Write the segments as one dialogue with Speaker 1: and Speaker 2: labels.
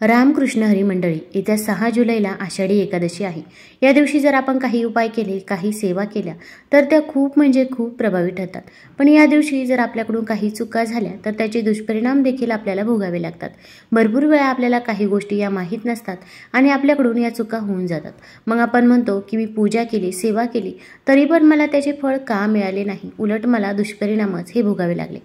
Speaker 1: रामकृष्ण हरी मंडळी, येत्या 6 जुलैला आषाढी एकादशी आहे। या दिवशी जर आपण काही उपाय केले, काही सेवा केल्या तर त्या खूप खूप प्रभावी ठरतात। पण या दिवशी जर आपल्याकडून काही चुका झाल्या तर त्याचे दुष्परिणाम देखील आपल्याला भोगावे लागतात। भरपूर वेळा आपल्याला काही गोष्टी या माहीत नसतात आणि आपल्याकडून या चुका होऊन जातात। मग आपण म्हणतो की मी पूजा केली, सेवा केली, तरी पण मला त्याचे फळ का मिळाले नाही, उलट मला दुष्परिणामच हे भोगावे लागले।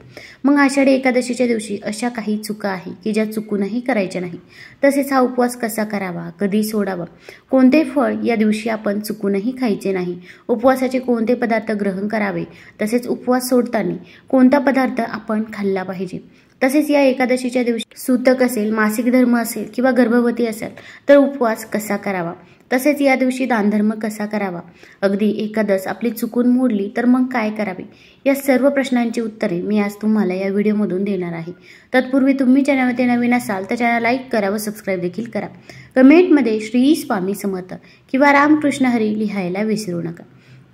Speaker 1: मग आषाढी एकादशीच्या दिवशी अशा काही चुका आहे की ज्या चुकूनही करायच्या नाही। तसेच हा उपवास कसा करावा, कधी सोडावा, कोणते फळ या दिवशी आपण चुकूनही खायचे नाही, उपवासाचे कोणते पदार्थ ग्रहण करावे, तसेच उपवास सोडताना कोणता पदार्थ आपण खाल्ला पाहिजे, तसेच या एकादशीच्या दिवशी सूतक असेल, मासिक धर्म असेल किंवा गर्भवती असेल तर उपवास कसा करावा, तसेच या दिवशी दानधर्म कसा करावा, अगदी एकादश आपली चुकून मोडली तर मग काय करावे, या सर्व प्रश्नांची उत्तरे मी आज तुम्हाला या व्हिडिओमधून देणार आहे। तत्पूर्वी तुम्ही चॅनलवरती नवीन असाल तर चॅनल लाईक करा व सबस्क्राईब देखील करा। कमेंटमध्ये श्री स्वामी समर्थ किंवा रामकृष्ण हरी लिहायला विसरू नका।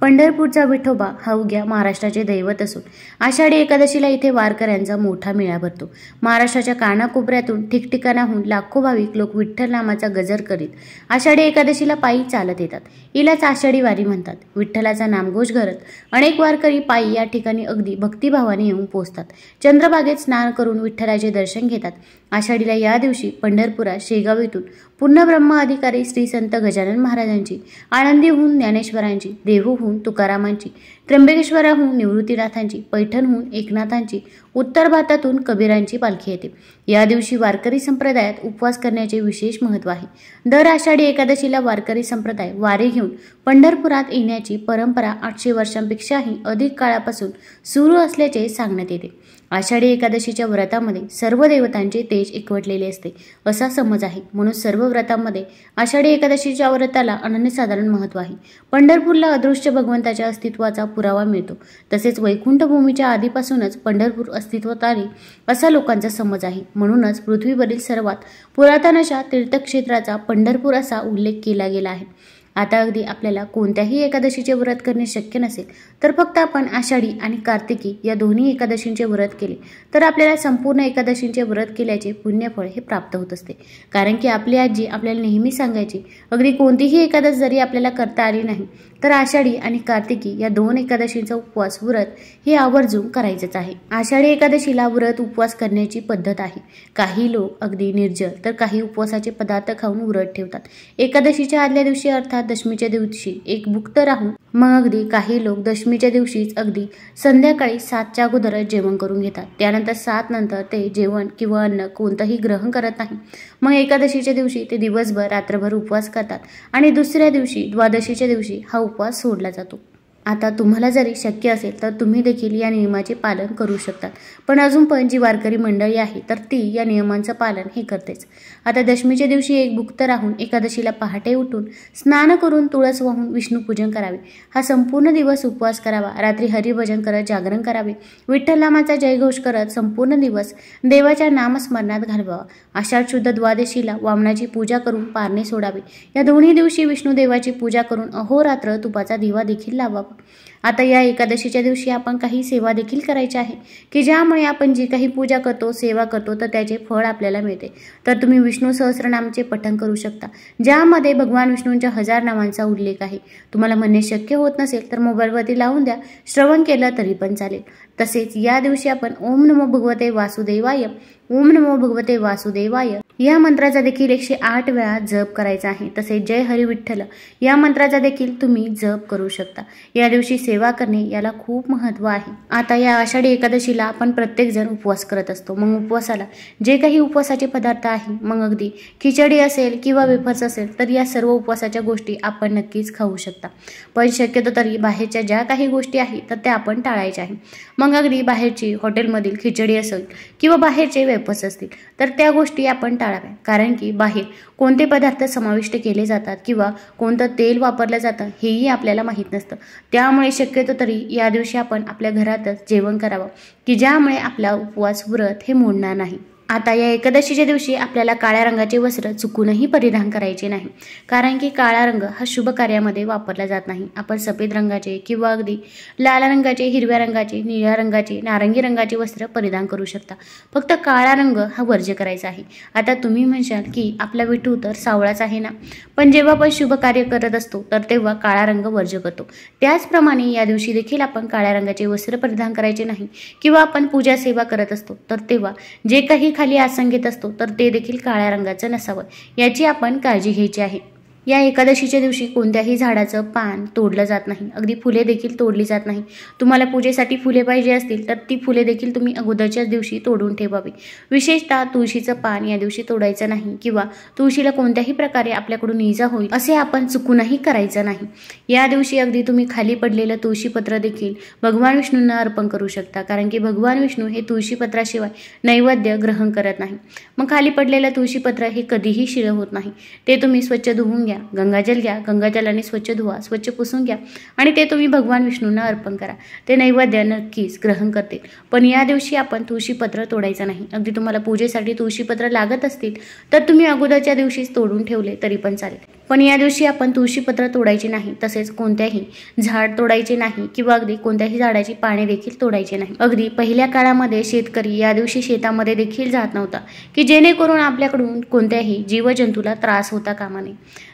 Speaker 1: पंढरपूरचा विठोबा हा उग्या महाराष्ट्राचे दैवत असून आषाढी एकादशीला इथे वारकऱ्यांचा मोठा मेळा भरतो। महाराष्ट्राच्या कानाकोपऱ्यातून ठिकठिकाणाहून लाखो भाविक लोक विठ्ठल नामाचा गजर करीत आषाढी एकादशीला पायी चालत येतात। हिलाच आषाढी वारी म्हणतात। विठ्ठलाचा नामघोष करत अनेक वारकरी पायी या ठिकाणी अगदी भक्तिभावाने येऊन पोहोचतात। चंद्रभागेत स्नान करून विठ्ठलाचे दर्शन घेतात। आषाढीला या दिवशी पंढरपुरात शेगाव येथून पूर्ण ब्रह्म अधिकारी श्री संत गजानन महाराजांची, आळंदीहून ज्ञानेश्वरांची, देहूहून तुकारामांची, त्र्यंबकेश्वराहून निवृत्तीनाथांची, पैठणहून एकनाथांची, उत्तर भारतातून कबीरांची पालखी येते। या दिवशी वारकरी संप्रदायात उपवास करण्याचे विशेष महत्त्व आहे। दर आषाढी एकादशीला वारकरी संप्रदाय वारी घेऊन पंढरपुरात येण्याची परंपरा 800 वर्षांपेक्षाही अधिक काळापासून सुरू असल्याचे सांगण्यात येते। आषाढी एकादशीच्या व्रतामध्ये सर्व देवतांचे तेज एकवटलेले असते असा समज आहे, म्हणून सर्व व्रतांमध्ये आषाढी एकादशीच्या व्रताला अनन्यसाधारण महत्त्व आहे। पंढरपूरला अदृश्य भगवंताच्या अस्तित्वाचा पुरावा मिळतो। तसेच वैकुंठ भूमीच्या आधीपासूनच पंढरपूर अस्तित्वात आले असा लोकांचा समज आहे। म्हणूनच पृथ्वीवरील सर्वात पुरातन अशा तीर्थक्षेत्राचा पंढरपूर असा उल्लेख केला गेला आहे। आता अगदी आपल्याला कोणत्याही एकादशीचे व्रत करणे शक्य नसेल तर फक्त आपण आषाढी आणि कार्तिकी या दोन्ही एकादशींचे व्रत केले तर आपल्याला संपूर्ण एकादशींचे व्रत केल्याचे पुण्यफळ हे प्राप्त होत असते। कारण की आपली आजी आपल्याला नेहमी सांगायची, अगदी कोणतीही एकादश जरी आपल्याला करता आली नाही तर आषाढी आणि कार्तिकी या 2 एकादशींचा उपवास व्रत हे आवर्जून करायचेच आहे। आषाढी एकादशीला व्रत उपवास करण्याची पद्धत आहे। काही लोक अगदी निर्जल तर काही उपवासाचे पदार्थ खाऊन व्रत ठेवतात। एकादशीच्या आदल्या दिवशी अर्थात दशमीच्या दिवशी एक भुक्त राहून मग अगदी काही लोक दशमीच्या दिवशीच अगदी संध्याकाळी 7च्या अगोदरच जेवण करून घेतात। त्यानंतर 7 नंतर ते जेवण किंवा अन्न कोणतंही ग्रहण करत नाही। मग एकादशीच्या दिवशी ते दिवसभर रात्रभर उपवास करतात आणि दुसऱ्या दिवशी द्वादशीच्या दिवशी हा उपवास सोडला जातो। आता तुम्हाला जरी शक्य असेल तर तुम्ही देखील या नियमाचे पालन करू शकतात, पण अजून पण जी वारकरी मंडळी आहे तर ती या नियमांचं पालन हे करतेच। आता दशमीच्या दिवशी एक भुक्त राहून एकादशीला पहाटे उठून स्नान करून तुळस वाहून विष्णुपूजन करावे। हा संपूर्ण दिवस उपवास करावा। रात्री हरिभजन करत जागरण करावे। विठ्ठल नामाचा जयघोष करत संपूर्ण दिवस देवाच्या नामस्मरणात घालवावा। आषाढ शुद्ध द्वादशीला वामनाची पूजा करून पारणे सोडावे। या दोन्ही दिवशी विष्णुदेवाची पूजा करून अहोरात्र तुपाचा दिवा देखील लावावा। आता या एकादशीच्या दिवशी आपण काही सेवा देखील करायची आहे की ज्यामुळे आपण जी काही पूजा करतो, सेवा करतो तर त्याचे फळ आपल्याला मिळते। तर तुम्ही विष्णू सहस्रनामचे पठण करू शकता, ज्यामध्ये भगवान विष्णूंच्या 1000 नावांचा उल्लेख आहे। तुम्हाला म्हणणे शक्य होत नसेल तर मोबाईलवरती लावून द्या, श्रवण केलं तरी पण चालेल। तसेच या दिवशी आपण ओम नमो भगवते वासुदेवाय, ओम नमो भगवते वासुदेवाय या मंत्राचा देखील 108 वेळा जप करायचा आहे। तसेच जय हरी विठ्ठल या मंत्राचा देखील तुम्ही जप करू शकता। या दिवशी सेवा करणे याला खूप महत्त्व आहे। आता या आषाढी एकादशीला आपण प्रत्येकजण उपवास करत असतो। मग उपवासाला जे काही उपवासाचे पदार्थ आहे, मग अगदी खिचडी असेल किंवा वेफर्स असेल तर या सर्व उपवासाच्या गोष्टी आपण नक्कीच खाऊ शकता। पण शक्यतो तरी बाहेरच्या ज्या काही गोष्टी आहेत तर त्या आपण टाळायच्या आहे। मग अगदी बाहेरची हॉटेलमधील खिचडी असेल किंवा बाहेरचे वेफर्स असतील तर त्या गोष्टी आपण टाळाव्या। कारण की बाहेर कोणते पदार्थ समाविष्ट केले जातात किंवा कोणतं तेल वापरलं जातं हेही आपल्याला माहीत नसतं। त्यामुळे शक्यतो तरी या दिवशी आपण आपल्या घरातच जेवण करावं की ज्यामुळे आपला उपवास व्रत हे मोडणार नाही। आता या एकादशीच्या दिवशी आपल्याला काळ्या रंगाचे वस्त्र चुकूनही परिधान करायचे नाही, कारण की काळा रंग हा शुभ कार्यामध्ये वापरला जात नाही. आपण सफेद रंगाचे किंवा अगदी लाल रंगाचे, हिरव्या रंगाचे, निळ्या रंगाचे, नारंगी रंगाचे वस्त्र परिधान करू शकता. फक्त काळा रंग हा वर्ज्य करायचा आहे. आता तुम्ही म्हणशाल की आपला विठू तर सावळाच आहे ना, पण जेव्हा आपण शुभ कार्य करत असतो तर तेव्हा काळा रंग वर्ज्य करतो. त्याचप्रमाणे या दिवशी देखील आपण काळ्या रंगाचे वस्त्र परिधान करायचे नाही किंवा आपण पूजा सेवा करत असतो तर तेव्हा जे काही खाली आसन घेत असतो तर ते देखील काळ्या रंगाचं नसावं, याची आपण काळजी घ्यायची आहे. या एकादशीच्या दिवशी कोणत्याही झाडाचं पान तोडलं जात नाही, अगदी फुले देखील तोडली जात नाही. तुम्हाला पूजेसाठी फुले पाहिजे असतील तर ती फुले देखील तुम्ही अगोदरच्याच दिवशी तोडून ठेवावी. विशेषतः तुळशीचं पान या दिवशी तोडायचं नाही किंवा तुळशीला कोणत्याही प्रकारे आपल्याकडून इजा होईल असे आपण चुकूनही करायचं नाही. या दिवशी अगदी तुम्ही खाली पडलेलं तुळशीपत्र देखील भगवान विष्णूंना अर्पण करू शकता, कारण की भगवान विष्णू हे तुळशीपत्राशिवाय नैवेद्य ग्रहण करत नाही. मग खाली पडलेलं तुळशीपत्र हे कधीही शिळं होत नाही. ते तुम्ही स्वच्छ धुवून घ्या, गंगाजल घ्या, गंगाजलाने स्वच्छ धुवा, स्वच्छ पुसून घ्या आणि ते तुम्ही भगवान विष्णूंना अर्पण करा. ते नैवेद्य नक्कीच ग्रहण करतील. पण या दिवशी आपण तुळशीपत्र तोडायचं नाही. अगदी तुम्हाला पूजेसाठी तुळशीपत्र लागत असतील तर तुम्ही अगोदरच्या दिवशीच तोडून ठेवले तरी पण चालेल, पण या दिवशी आपण तुळशीपत्र तोडायचे नाही. तसेच कोणत्याही झाड तोडायचे नाही किंवा अगदी कोणत्याही झाडाची पाने देखील तोडायचे नाही. अगदी पहिल्या काळामध्ये शेतकरी या दिवशी शेतामध्ये देखील जात नव्हता की जेणेकरून आपल्याकडून कोणत्याही जीवजंतूला त्रास होता कामा नये.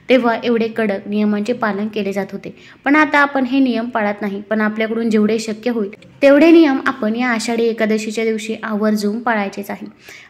Speaker 1: तेव्हा एवढे कडक नियमांचे पालन केले जात होते. पण आता आपण हे नियम पाळत नाही, पण आपल्याकडून जेवढे शक्य होईल तेवढे नियम आपण या आषाढी एकादशीच्या दिवशी आवर्जून पाळायचेच आहे.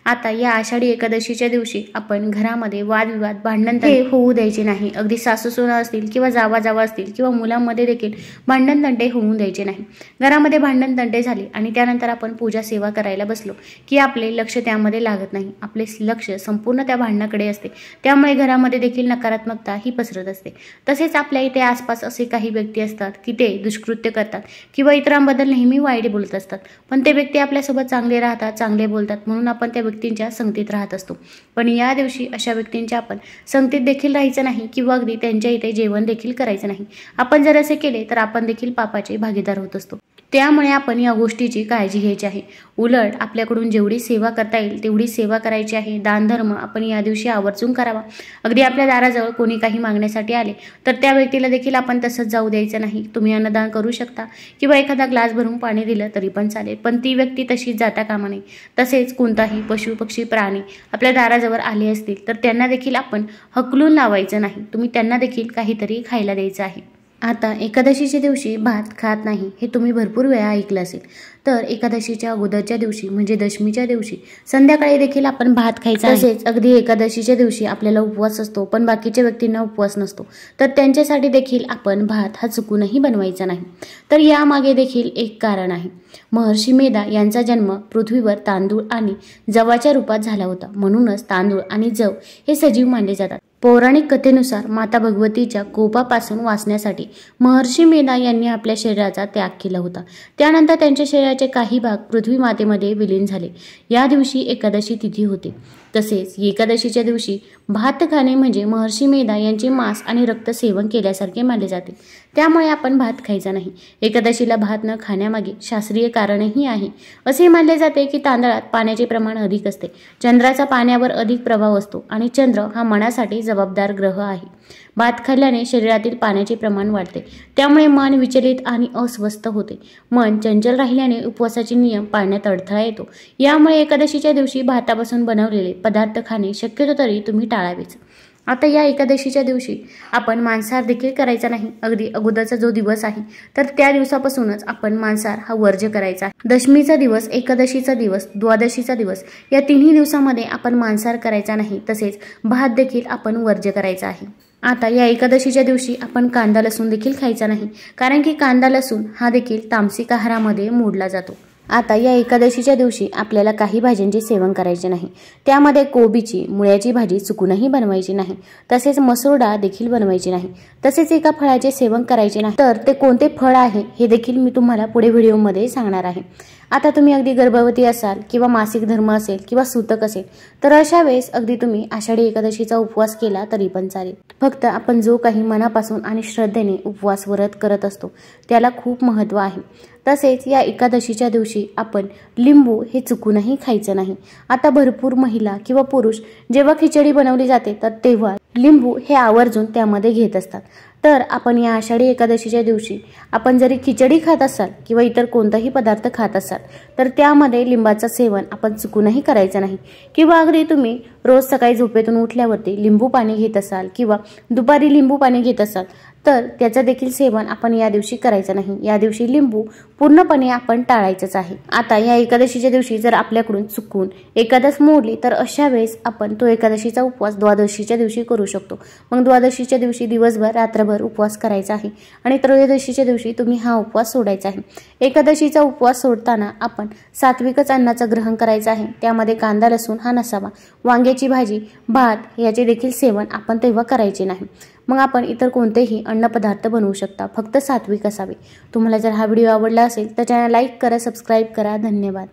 Speaker 1: आता या आषाढी एकादशीच्या दिवशी आपण घरामध्ये वादविवाद, भांडण हे होऊ द्यायचे नाही. अगदी सासू सुना असतील किंवा जावा असतील किंवा मुलांमध्ये देखील भांडण तंटे होऊ द्यायचे नाही. घरामध्ये भांडण तंटे झाले आणि त्यानंतर आपण पूजा सेवा करायला बसलो की आपले लक्ष त्यामध्ये लागत नाही. आपले लक्ष संपूर्ण त्या भांडणाकडे असते. त्यामुळे घरामध्ये देखील नकारात्मकता ही पसरत असते. तसेच आपल्या इथे आसपास असे काही व्यक्ती असतात की ते दुष्कृत्य करतात किंवा इतरांबद्दल नेहमी वाईट बोलत असतात, पण ते व्यक्ती आपल्यासोबत चांगले राहतात, चांगले बोलतात, म्हणून आपण त्या व्यक्तींच्या संगतीत राहत असतो. पण या दिवशी अशा व्यक्तींच्या आपण संगतीत देखील राहायचं नाही किंवा अगदी त्यांच्या इथे जेवण देखील करायचं नाही. आपण जर असे केले तर आपण देखील पापाचे भागीदार होत असतो. त्यामुळे आपण या गोष्टीची काळजी घ्यायची आहे. उलट आपल्याकडून जेवढी सेवा करता येईल तेवढी सेवा करायची आहे. दानधर्म आपण या दिवशी आवर्जून करावा. अगदी आपल्या दाराजवळ कोणी काही मागण्यासाठी आले तर त्या व्यक्तीला देखील आपण तसंच जाऊ द्यायचं नाही. तुम्ही अन्नदान करू शकता किंवा एखादा ग्लास भरून पाणी दिलं तरी पण चालेल, पण ती व्यक्ती तशीच जाता कामा नये. तसेच कोणताही पशु पक्षी प्राणी आपल्या दाराजवळ आले असतील तर त्यांना देखील आपण हकलून लावायचं नाही. तुम्ही त्यांना देखील काहीतरी खायला द्यायचं आहे. आता एकादशीच्या दिवशी भात खात नाही हे तुम्ही भरपूर वेळा ऐकलं असेल. तर एकादशीच्या अगोदरच्या दिवशी म्हणजे दशमीच्या दिवशी संध्याकाळी देखील आपण भात खायचा. तसेच अगदी एकादशीच्या दिवशी आपल्याला उपवास असतो पण बाकीच्या व्यक्तींना उपवास नसतो, तर त्यांच्यासाठी देखील आपण भात हा चुकूनही बनवायचा नाही. तर यामागे देखील एक कारण आहे. महर्षी मेधा यांचा जन्म पृथ्वीवर तांदूळ आणि जवाच्या रूपात झाला होता, म्हणूनच तांदूळ आणि जव हे सजीव मानले जातात. पौराणिक कथेनुसार माता भगवतीच्या कोपापासून वाचण्यासाठी महर्षी मेधा यांनी आपल्या शरीराचा त्याग केला होता. त्यानंतर त्यांच्या शरीराचे काही भाग पृथ्वी मातेमध्ये विलीन झाले. या दिवशी एकादशी तिथी होते. तसेच एकादशीच्या दिवशी भात खाणे म्हणजे महर्षी मेधा यांचे मांस आणि रक्त सेवन केल्यासारखे मानले जाते. त्यामुळे आपण भात खायचा नाही. एकादशीला भात न खाण्यामागे शास्त्रीय कारणही आहे. असे मानले जाते की तांदळात पाण्याचे प्रमाण अधिक असते, चंद्राचा पाण्यावर अधिक प्रभाव असतो आणि चंद्र हा मनासाठी जबाबदार ग्रह आहे. भात खाल्ल्याने शरीरातील पाण्याचे प्रमाण वाढते, त्यामुळे मन विचलित आणि अस्वस्थ होते. मन चंचल राहिल्याने उपवासाचे नियम पाळण्यात अडथळा येतो. यामुळे एकादशीच्या दिवशी भातापासून बनवलेले पदार्थ खाणे शक्यतो तरी तुम्ही टाळावेच. आता या एकादशीच्या दिवशी आपण मांसाहार देखील करायचा नाही. अगदी अगोदरचा जो दिवस आहे तर त्या दिवसापासूनच आपण मांसाहार हा वर्ज्य करायचा आहे. दशमीचा दिवस, एकादशीचा दिवस, द्वादशीचा दिवस या तिन्ही दिवसामध्ये आपण मांसाहार करायचा नाही. तसेच भात देखील आपण वर्ज्य करायचा आहे. आता या एकादशीच्या दिवशी आपण कांदा लसूण देखील खायचा नाही, कारण की कांदा लसूण हा देखील तामसिक आहारामध्ये मोडला जातो. आता या एकादशीच्या दिवशी आपल्याला काही भाज्यांचे सेवन करायचे नाही. त्यामध्ये कोबीची, मुळ्याची भाजी चुकूनही बनवायची नाही. तसेच मसूर डाळ देखील बनवायची नाही. तसेच एका फळाचे सेवन करायचे नाही. तर ते कोणते फळ आहे हे देखील मी तुम्हाला पुढे व्हिडिओमध्ये सांगणार आहे. आता तुम्ही अगदी गर्भवती असाल किंवा मासिक धर्म असेल किंवा सूतक असेल तर अशा वेळेस अगदी तुम्ही आषाढी एकादशीचा उपवास केला तरी पण चालेल। फक्त आपण जो काही मनापासून आणि श्रद्धेने उपवास व्रत करत असतो त्याला खूप महत्त्व आहे। तसेच या एकादशीच्या दिवशी आपण लिंबू हे चुकूनही खायचं नाही। आता भरपूर महिला किंवा पुरुष जेव्हा खिचडी बनवली जाते तर तेव्हा लिंबू हे आवर्जून त्यामध्ये घेत असतात। तर आपण या आषाढी एकादशीच्या दिवशी आपण जरी खिचडी खात असाल किंवा इतर कोणताही पदार्थ खात असाल तर त्यामध्ये लिंबाचं सेवन आपण चुकूनही करायचं नाही। किंवा अगदी तुम्ही रोज सकाळी झोपेतून उठल्यावरती लिंबू पाणी घेत असाल किंवा दुपारी लिंबू पाणी घेत असाल तर त्याचं देखील सेवन आपण या दिवशी करायचं नाही। या दिवशी लिंबू पूर्णपणे आपण टाळायचंच आहे। आता या एकादशीच्या दिवशी जर आपल्याकडून चुकून एकादश मोडली तर अशा वेळेस आपण तो एकादशीचा उपवास द्वादशीच्या दिवशी करू शकतो। मग द्वादशीच्या दिवशी दिवसभर रात्रभर उपवास करायचा आहे आणि त्रयोदशीच्या दिवशी तुम्ही हा उपवास सोडायचा आहे। एकादशीचा उपवास सोडताना आपण सात्विकच अन्नाचं ग्रहण करायचं आहे। त्यामध्ये कांदा लसूण हा नसावा, वांग्याची भाजी, भात याचे देखील सेवन आपण तेव्हा करायचे नाही। मग आपण इतर कोणतेही अन्नपदार्थ बनवू शकता, फक्त सात्विक असावे। तुम्हाला जर हा व्हिडिओ आवडला असेल तर चॅनल लाईक करा, सबस्क्राईब करा। धन्यवाद।